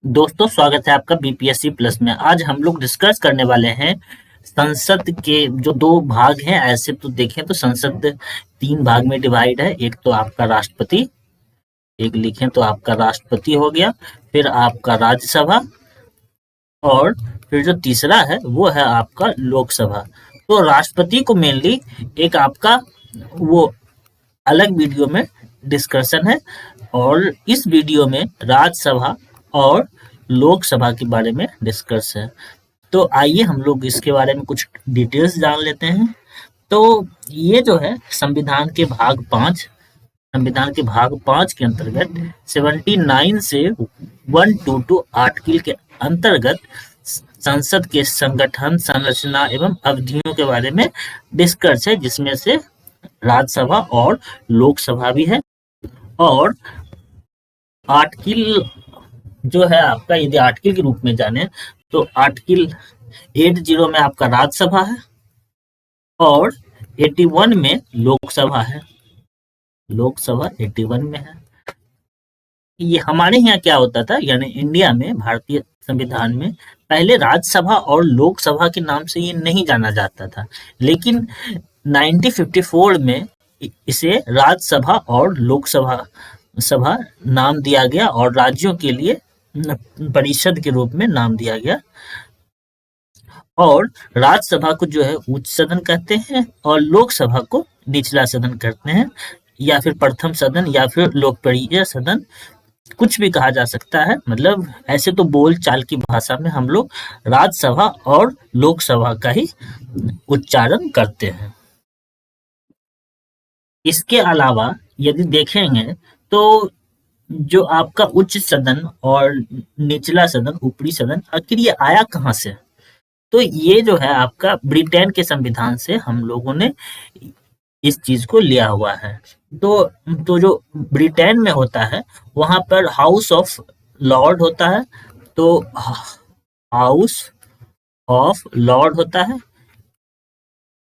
दोस्तों स्वागत है आपका बीपीएससी प्लस में। आज हम लोग डिस्कस करने वाले हैं संसद के जो दो भाग हैं। ऐसे तो देखें तो संसद तीन भाग में डिवाइड है। एक तो आपका राष्ट्रपति, एक लिखें तो आपका राष्ट्रपति हो गया, फिर आपका राज्यसभा, और फिर जो तीसरा है वो है आपका लोकसभा। तो राष्ट्रपति को मेनली एक आपका वो अलग वीडियो में डिस्कशन है, और इस वीडियो में राज्यसभा और लोकसभा के बारे में डिस्कस है। तो आइए हम लोग इसके बारे में कुछ डिटेल्स जान लेते हैं। तो ये जो है संविधान के भाग पांच के अंतर्गत 79 से 122 आर्टिकल के अंतर्गत संसद के संगठन, संरचना एवं अवधियों के बारे में डिस्कस है, जिसमें से राज्यसभा और लोकसभा भी है। और आर्टिकल जो है आपका, यदि आर्टिकल के रूप में जाने तो आर्टिकल 80 में आपका राज्यसभा है और 81 में लोकसभा है। लोकसभा 81 में है। ये हमारे यहाँ क्या होता था, यानी इंडिया में, भारतीय संविधान में पहले राज्यसभा और लोकसभा के नाम से ये नहीं जाना जाता था, लेकिन 1954 में इसे राज्यसभा और लोकसभा नाम दिया गया और राज्यों के लिए परिषद के रूप में नाम दिया गया। और राज्यसभा को जो है उच्च सदन कहते हैं और लोकसभा को निचला सदन कहते हैं, या फिर प्रथम सदन, या फिर लोकप्रिय सदन, कुछ भी कहा जा सकता है। मतलब ऐसे तो बोल चाल की भाषा में हम लोग राज्यसभा और लोकसभा का ही उच्चारण करते हैं। इसके अलावा यदि देखेंगे तो जो आपका उच्च सदन और निचला सदन, ऊपरी सदन, आखिर ये आया कहाँ से? तो ये जो है आपका ब्रिटेन के संविधान से हम लोगों ने इस चीज को लिया हुआ है। तो जो ब्रिटेन में होता है वहां पर हाउस ऑफ लॉर्ड होता है। तो हाउस ऑफ लॉर्ड होता है,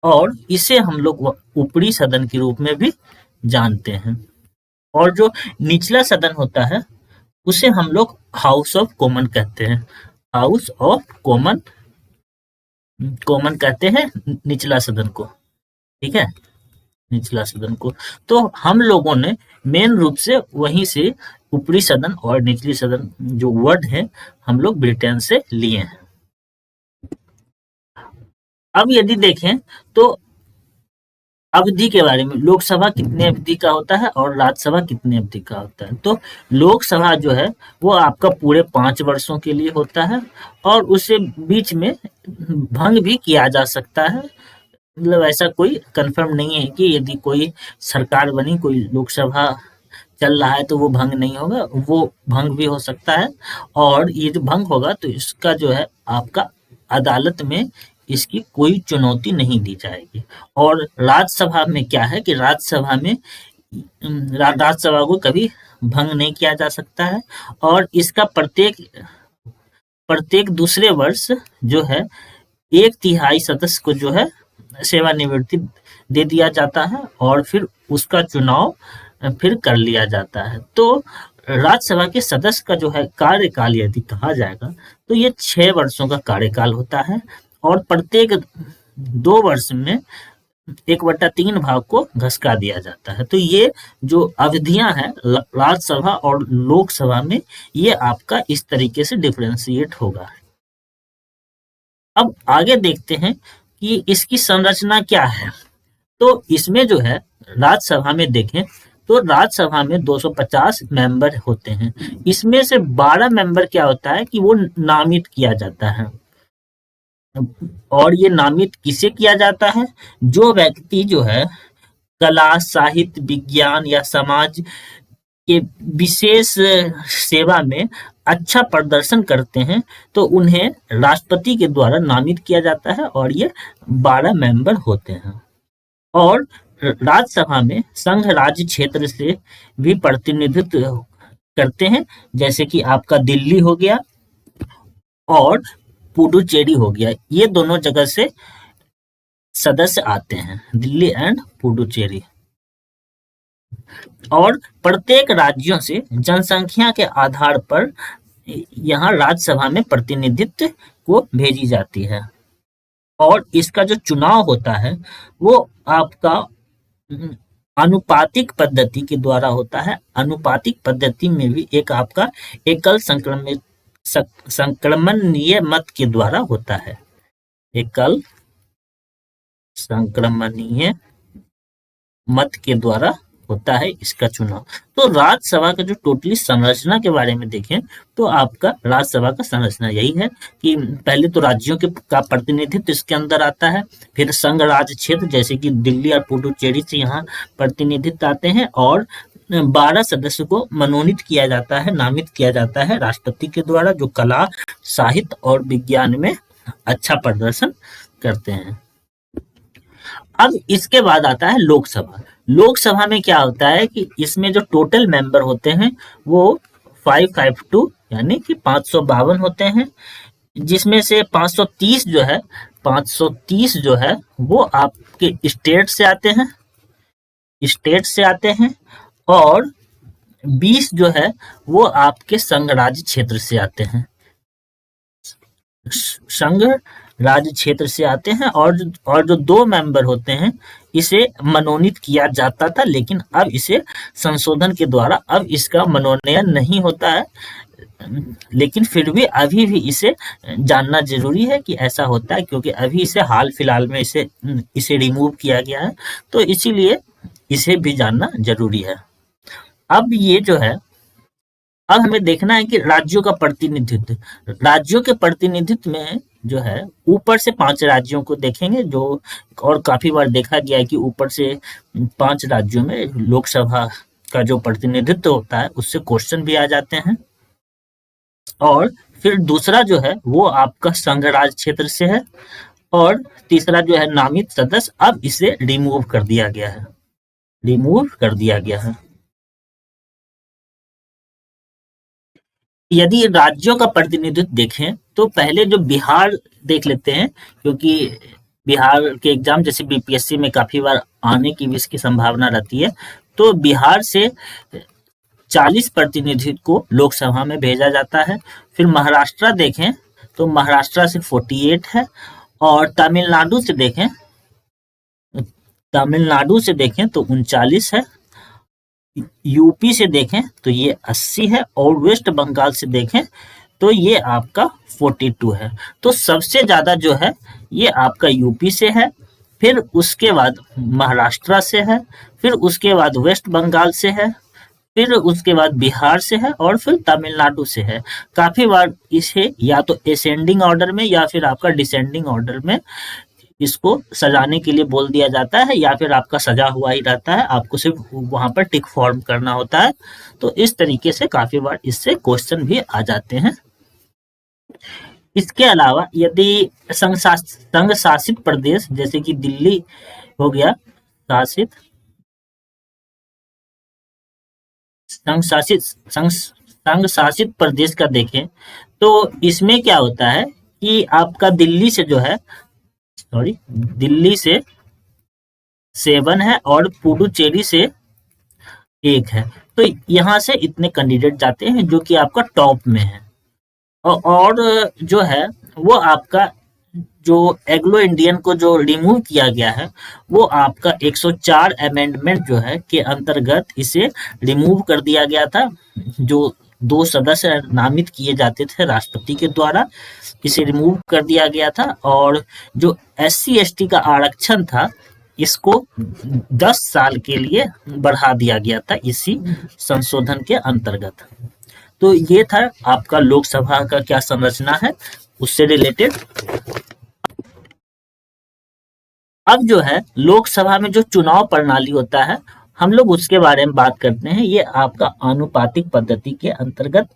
और इसे हम लोग ऊपरी सदन के रूप में भी जानते हैं। और जो निचला सदन होता है उसे हम लोग हाउस ऑफ कॉमन कहते हैं। हाउस ऑफ कॉमन कहते हैं निचला सदन को, ठीक है, निचला सदन को। तो हम लोगों ने मेन रूप से वहीं से ऊपरी सदन और निचली सदन जो वर्ड है हम लोग ब्रिटेन से लिए हैं। अब यदि देखें तो अवधि के बारे में, लोकसभा कितने अवधि का होता है और राज्यसभा कितने अवधि का होता है। तो लोकसभा जो है वो आपका पूरे 5 वर्षों के लिए होता है, और उसे बीच में भंग भी किया जा सकता है। मतलब ऐसा कोई कंफर्म नहीं है कि यदि कोई सरकार बनी, कोई लोकसभा चल रहा है तो वो भंग नहीं होगा, वो भंग भी हो सकता है। और ये जो भंग होगा तो इसका जो है आपका अदालत में इसकी कोई चुनौती नहीं दी जाएगी। और राज्यसभा में क्या है कि राज्यसभा में राज्यसभा को कभी भंग नहीं किया जा सकता है, और इसका प्रत्येक दूसरे वर्ष जो है 1/3 सदस्य को जो है सेवानिवृत्ति दे दिया जाता है, और फिर उसका चुनाव फिर कर लिया जाता है। तो राज्यसभा के सदस्य का जो है कार्यकाल यदि कहा जाएगा तो ये 6 वर्षों का कार्यकाल होता है, और प्रत्येक 2 वर्ष में 1/3 भाग को घसका दिया जाता है। तो ये जो अवधियां हैं राज्यसभा और लोकसभा में, ये आपका इस तरीके से डिफरेंशिएट होगा। अब आगे देखते हैं कि इसकी संरचना क्या है। तो इसमें जो है राज्यसभा में देखें तो राज्यसभा में 250 मेंबर होते हैं। इसमें से 12 मेंबर क्या होता है कि वो नामित किया जाता है। और ये नामित किसे किया जाता है? जो व्यक्ति जो है कला, साहित्य, विज्ञान या समाज के विशेष सेवा में अच्छा प्रदर्शन करते हैं, तो उन्हें राष्ट्रपति के द्वारा नामित किया जाता है, और ये 12 मेंबर होते हैं। और राज्यसभा में संघ राज्य क्षेत्र से भी प्रतिनिधित्व करते हैं, जैसे कि आपका दिल्ली हो गया और पुडुचेरी हो गया। ये दोनों जगह से सदस्य आते हैं, दिल्ली एंड पुडुचेरी। और प्रत्येक राज्यों से जनसंख्या के आधार पर यहाँ राज्यसभा में प्रतिनिधित्व को भेजी जाती है। और इसका जो चुनाव होता है वो आपका आनुपातिक पद्धति के द्वारा होता है। आनुपातिक पद्धति में भी एक आपका एकल संक्रमणीय मत के द्वारा होता है। एकल संक्रमणीय मत के द्वारा होता है इसका चुनाव। तो राज्यसभा का जो टोटली संरचना के बारे में देखें तो आपका राज्यसभा का संरचना यही है कि पहले तो राज्यों के का प्रतिनिधित्व इसके अंदर आता है, फिर संघ राज्य क्षेत्र जैसे कि दिल्ली और पुडुचेरी से यहाँ प्रतिनिधित्व आते हैं, और 12 सदस्य को मनोनीत किया जाता है, नामित किया जाता है राष्ट्रपति के द्वारा, जो कला, साहित्य और विज्ञान में अच्छा प्रदर्शन करते हैं। अब इसके बाद आता है लोकसभा। लोकसभा में क्या होता है कि इसमें जो टोटल मेंबर होते हैं वो 552 यानी कि 552 होते हैं, जिसमें से 530 जो है वो आपके स्टेट से आते हैं, और 20 जो है वो आपके संघ राज्य क्षेत्र से आते हैं। संघ राज्य क्षेत्र से आते हैं, और जो 2 मेंबर होते हैं इसे मनोनीत किया जाता था, लेकिन अब इसे संशोधन के द्वारा अब इसका मनोनयन नहीं होता है। लेकिन फिर भी अभी भी इसे जानना जरूरी है कि ऐसा होता है, क्योंकि अभी इसे हाल फिलहाल में इसे रिमूव किया गया है, तो इसीलिए इसे भी जानना जरूरी है। अब ये जो है, अब हमें देखना है कि राज्यों का प्रतिनिधित्व। राज्यों के प्रतिनिधित्व में जो है ऊपर से 5 राज्यों को देखेंगे, जो और काफी बार देखा गया है कि ऊपर से 5 राज्यों में लोकसभा का जो प्रतिनिधित्व होता है उससे क्वेश्चन भी आ जाते हैं। और फिर दूसरा जो है वो आपका संघ राज्य क्षेत्र से है, और तीसरा जो है नामित सदस्य, अब इसे रिमूव कर दिया गया है। यदि राज्यों का प्रतिनिधित्व देखें तो पहले जो बिहार देख लेते हैं, क्योंकि बिहार के एग्जाम जैसे बीपीएससी में काफी बार आने की भी इसकी संभावना रहती है। तो बिहार से 40 प्रतिनिधि को लोकसभा में भेजा जाता है। फिर महाराष्ट्र देखें तो महाराष्ट्र से 48 है, और तमिलनाडु से देखें तो 39 है, यूपी से देखें तो ये 80 है, और वेस्ट बंगाल से देखें तो ये आपका 42 है। तो सबसे ज्यादा जो है ये आपका यूपी से है, फिर उसके बाद महाराष्ट्र से है, फिर उसके बाद वेस्ट बंगाल से है, फिर उसके बाद बिहार से है, और फिर तमिलनाडु से है। काफी बार इसे या तो असेंडिंग ऑर्डर में या फिर आपका डिसेंडिंग ऑर्डर में इसको सजाने के लिए बोल दिया जाता है, या फिर आपका सजा हुआ ही रहता है, आपको सिर्फ वहां पर टिक फॉर्म करना होता है। तो इस तरीके से काफी बार इससे क्वेश्चन भी आ जाते हैं। इसके अलावा यदि संघ शासित प्रदेश जैसे कि दिल्ली हो गया संघ शासित प्रदेश का देखें तो इसमें क्या होता है कि आपका दिल्ली से 7 है, और पुडुचेरी से 1 है। तो यहाँ से इतने कैंडिडेट जाते हैं जो कि आपका टॉप में है। और जो है वो आपका जो एग्लो इंडियन को जो रिमूव किया गया है वो आपका 104 अमेंडमेंट जो है के अंतर्गत इसे रिमूव कर दिया गया था। जो 2 सदस्य नामित किए जाते थे राष्ट्रपति के द्वारा, इसे रिमूव कर दिया गया था। और जो SC/ST का आरक्षण था इसको 10 साल के लिए बढ़ा दिया गया था इसी संशोधन के अंतर्गत। तो ये था आपका लोकसभा का क्या संरचना है उससे रिलेटेड। अब जो है लोकसभा में जो चुनाव प्रणाली होता है हम लोग उसके बारे में बात करते हैं। ये आपका आनुपातिक पद्धति के अंतर्गत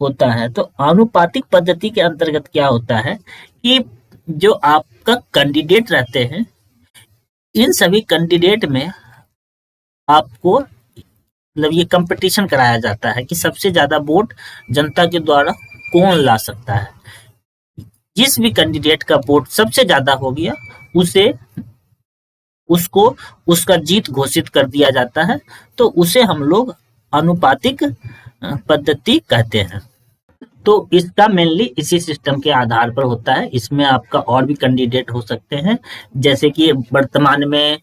होता है। तो आनुपातिक पद्धति के अंतर्गत क्या होता है कि जो आपका कैंडिडेट रहते हैं इन सभी कैंडिडेट में आपको मतलब ये कंपटीशन कराया जाता है कि सबसे ज्यादा वोट जनता के द्वारा कौन ला सकता है। जिस भी कैंडिडेट का वोट सबसे ज्यादा हो गया उसको उसका जीत घोषित कर दिया जाता है। तो उसे हम लोग आनुपातिक पद्धति कहते हैं। तो इसका मेनली इसी सिस्टम के आधार पर होता है। इसमें आपका और भी कैंडिडेट हो सकते हैं, जैसे कि वर्तमान में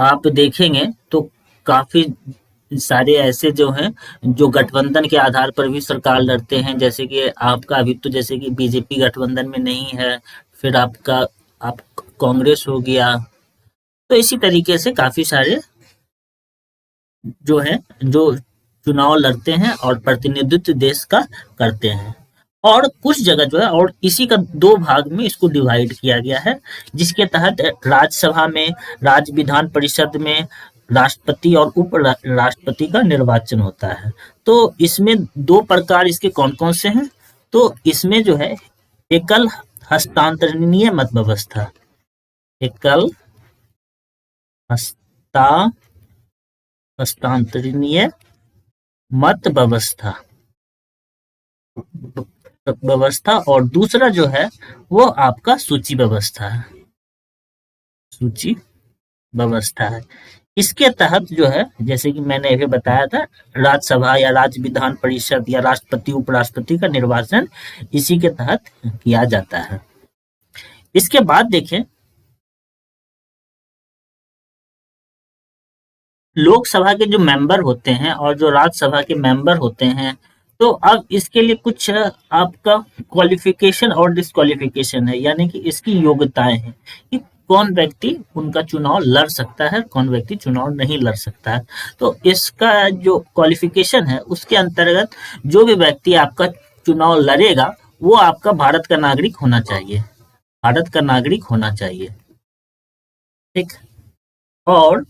आप देखेंगे तो काफी सारे ऐसे जो हैं जो गठबंधन के आधार पर भी सरकार लड़ते हैं, जैसे कि आपका अभी तो जैसे कि बीजेपी गठबंधन में नहीं है, फिर आपका आप कांग्रेस हो गया। तो इसी तरीके से काफी सारे जो है जो चुनाव लड़ते हैं और प्रतिनिधित्व देश का करते हैं। और कुछ जगह जो है और इसी का दो भाग में इसको डिवाइड किया गया है, जिसके तहत राज्यसभा में, राज्य विधान परिषद में राष्ट्रपति और उप राष्ट्रपति का निर्वाचन होता है। तो इसमें दो प्रकार इसके कौन कौन से हैं, तो इसमें जो है एकल हस्तांतरणीय मत व्यवस्था, एकल हस्तांतरणीय मत व्यवस्था और दूसरा जो है वो आपका सूची व्यवस्था है, सूची व्यवस्था है। इसके तहत जो है जैसे कि मैंने अभी बताया था, राज्यसभा या राज्य विधान परिषद या राष्ट्रपति उपराष्ट्रपति का निर्वाचन इसी के तहत किया जाता है। इसके बाद देखें लोकसभा के जो मेंबर होते हैं और जो राज्यसभा के मेंबर होते हैं, तो अब इसके लिए कुछ आपका क्वालिफिकेशन और डिस्क्वालिफिकेशन है, यानी कि इसकी योग्यताएं हैं कि कौन व्यक्ति उनका चुनाव लड़ सकता है, कौन व्यक्ति चुनाव नहीं लड़ सकता है। तो इसका जो क्वालिफिकेशन है उसके अंतर्गत जो भी व्यक्ति आपका चुनाव लड़ेगा वो आपका भारत का नागरिक होना चाहिए, भारत का नागरिक होना चाहिए, ठीक। और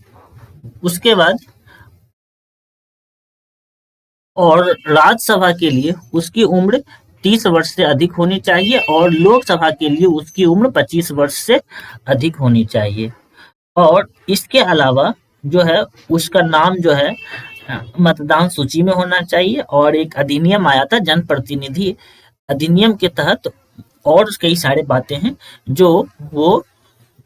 उसके बाद और राज्यसभा के लिए उसकी उम्र 30 वर्ष से अधिक होनी चाहिए और लोकसभा के लिए उसकी उम्र 25 वर्ष से अधिक होनी चाहिए। और इसके अलावा जो है उसका नाम जो है मतदान सूची में होना चाहिए। और एक अधिनियम आया था जनप्रतिनिधि अधिनियम के तहत और कई सारे बातें हैं जो वो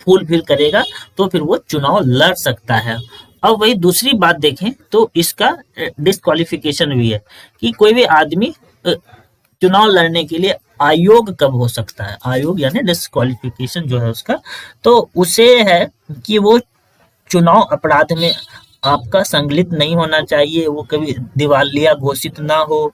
फुलफिल करेगा तो फिर वो चुनाव लड़ सकता है। अब वही दूसरी बात देखें तो इसका डिस्क्वालिफिकेशन भी है कि कोई भी आदमी चुनाव लड़ने के लिए आयोग कब हो सकता है, आयोग यानी डिस्क्वालिफिकेशन जो है उसका, तो उसे है कि वो चुनाव अपराध में आपका संलिप्त नहीं होना चाहिए, वो कभी दिवालिया घोषित ना हो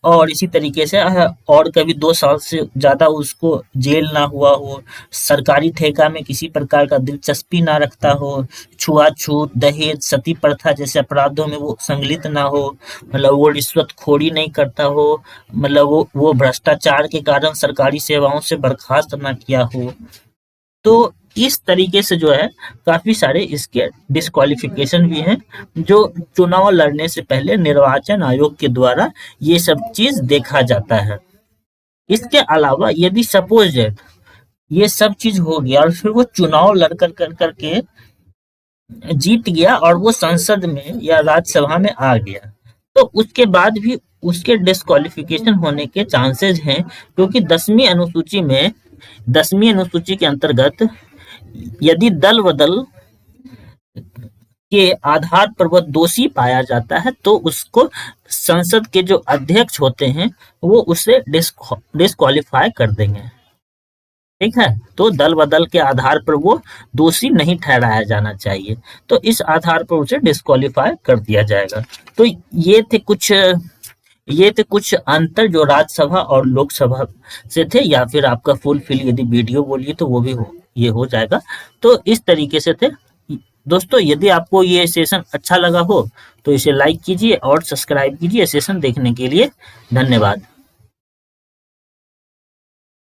और इसी तरीके से और कभी 2 साल से ज्यादा उसको जेल ना हुआ हो, सरकारी ठेका में किसी प्रकार का दिलचस्पी ना रखता हो, छुआछूत, दहेज, सती प्रथा जैसे अपराधों में वो संलिप्त ना हो, मतलब वो रिश्वतखोरी नहीं करता हो, मतलब वो भ्रष्टाचार के कारण सरकारी सेवाओं से बर्खास्त ना किया हो। तो इस तरीके से जो है काफी सारे इसके डिस्क्वालिफिकेशन भी हैं जो चुनाव लड़ने से पहले निर्वाचन आयोग के द्वारा ये सब चीज देखा जाता है। इसके अलावा यदि सपोज ये सब चीज हो गया और फिर वो चुनाव लड़ करके जीत गया और वो संसद में या राज्यसभा में आ गया, तो उसके बाद भी उसके डिस्क्वालिफिकेशन होने के चांसेस हैं, क्योंकि 10वीं अनुसूची के अंतर्गत यदि दल बदल के आधार पर वह दोषी पाया जाता है तो उसको संसद के जो अध्यक्ष होते हैं वो उसे डिस्क्वालीफाई कर देंगे, ठीक है। तो दल बदल के आधार पर वो दोषी नहीं ठहराया जाना चाहिए, तो इस आधार पर उसे डिस्क्वालीफाई कर दिया जाएगा। तो ये थे कुछ अंतर जो राज्यसभा और लोकसभा से थे, या फिर आपका फुलफिल यदि वीडियो बोलिए तो वो भी ये हो जाएगा। तो इस तरीके से थे दोस्तों। यदि आपको ये सेशन अच्छा लगा हो तो इसे लाइक कीजिए और सब्सक्राइब कीजिए। सेशन देखने के लिए धन्यवाद।